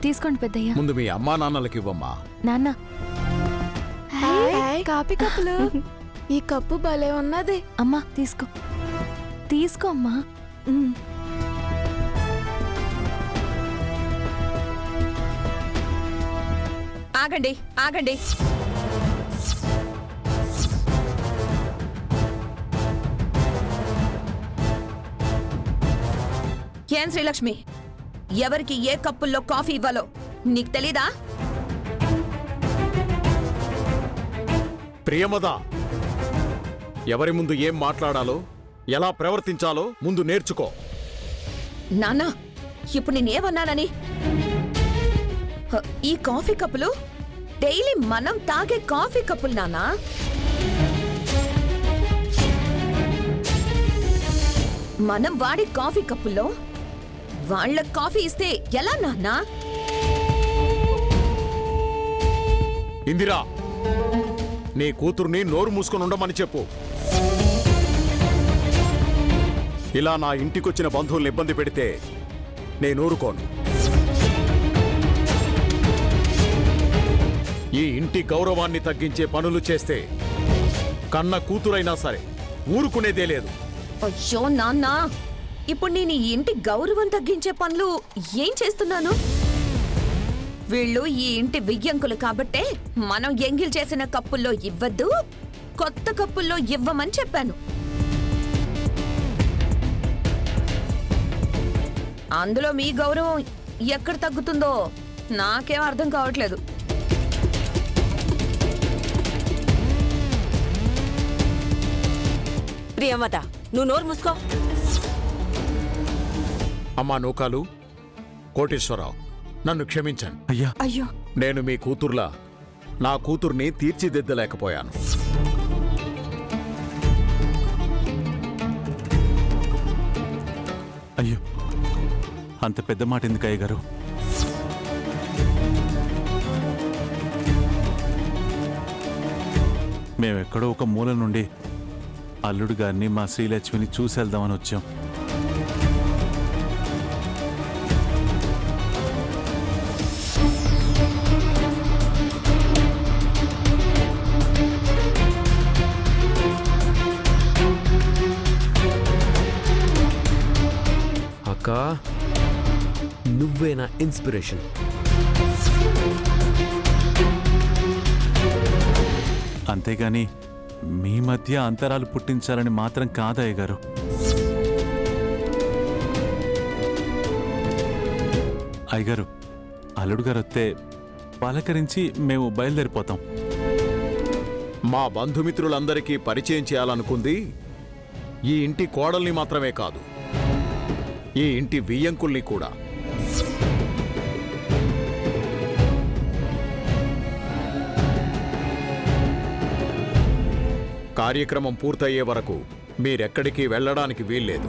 తీసుకోండి పెద్దయ్య. ముందు మీ అమ్మా నాన్నలకి ఇవ్వమ్మా. నాన్న కాఫీ కప్పులు. ఈ కప్పు భలే ఉన్నది. అమ్మా తీసుకో, తీసుకో అమ్మా. ఆగండి ఆగండి. ఏం శ్రీలక్ష్మి, ఎవరికి ఏ కప్పుల్లో కాఫీ ఇవ్వాలో నీకు తెలీదా? ప్రియమదా, ఎవరి ముందు ఏం మాట్లాడాలో ఎలా ప్రవర్తించాలో ముందు నేర్చుకో. నాన్నా, ఇప్పుడు నేనేమన్నానని? ఈ కాఫీ కప్పులు డైలీ మనం తాగే కాఫీ కప్పులు నాన్నా. మనం వాడే కాఫీ కప్పుల్లో వాళ్ళ కాఫీ ఇస్తే ఎలా నాన్నా? ఇందిరా, నీ కూతుర్ని నోరు మూసుకొని ఉండమని చెప్పు. ఇలా నా ఇంటికొచ్చిన బంధువుల్ని ఇబ్బంది పెడితే నేను ఊరుకోను. ఈ ఇంటి గౌరవాన్ని తగ్గించే పనులు చేస్తే కన్న కూతురైనా సరే ఊరుకునేదే లేదు. అయ్యో నాన్న, ఇప్పుడు నేను ఈ ఇంటి గౌరవం తగ్గించే పనులు ఏం చేస్తున్నాను? వీళ్ళు ఈ ఇంటి వియ్యంకులు కాబట్టే మనం ఎంగిల్ చేసిన కప్పుల్లో ఇవ్వద్దు, కొత్త కప్పుల్లో ఇవ్వమని చెప్పాను. అందులో మీ గౌరవం ఎక్కడ తగ్గుతుందో నాకేం అర్థం కావట్లేదు. ప్రియమత, నువ్వు నోరు మూసుకో. అమ్మా నూకాలు, కోటేశ్వరరావు, నన్ను క్షమించండి. అయ్యా, అయ్యో, నేను మీ కూతుర్లా నా కూతుర్ని తీర్చిదిద్దలేకపోయాను. అయ్యో, అంత పెద్ద మాట ఎందుకు అయ్యగారు? మేమెక్కడో ఒక మూల నుండి అల్లుడు గారిని, మా శ్రీలక్ష్మిని చూసి వెళ్దామని వచ్చాం. అక్క, నువ్వే నా ఇన్స్పిరేషన్. అంతేగాని మీ మధ్య అంతరాలు పుట్టించాలని మాత్రం కాదయ్య గారు. అయ్యగారు, అల్లుడు గారు వస్తే పలకరించి మేము బయలుదేరిపోతాం. మా బంధుమిత్రులందరికీ పరిచయం చేయాలనుకుంది ఈ ఇంటి కోడల్ని మాత్రమే కాదు, ఈ ఇంటి వియ్యంకుల్ని కూడా. కార్యక్రమం పూర్తయ్యే వరకు మీరెక్కడికి వెళ్ళడానికి వీల్లేదు.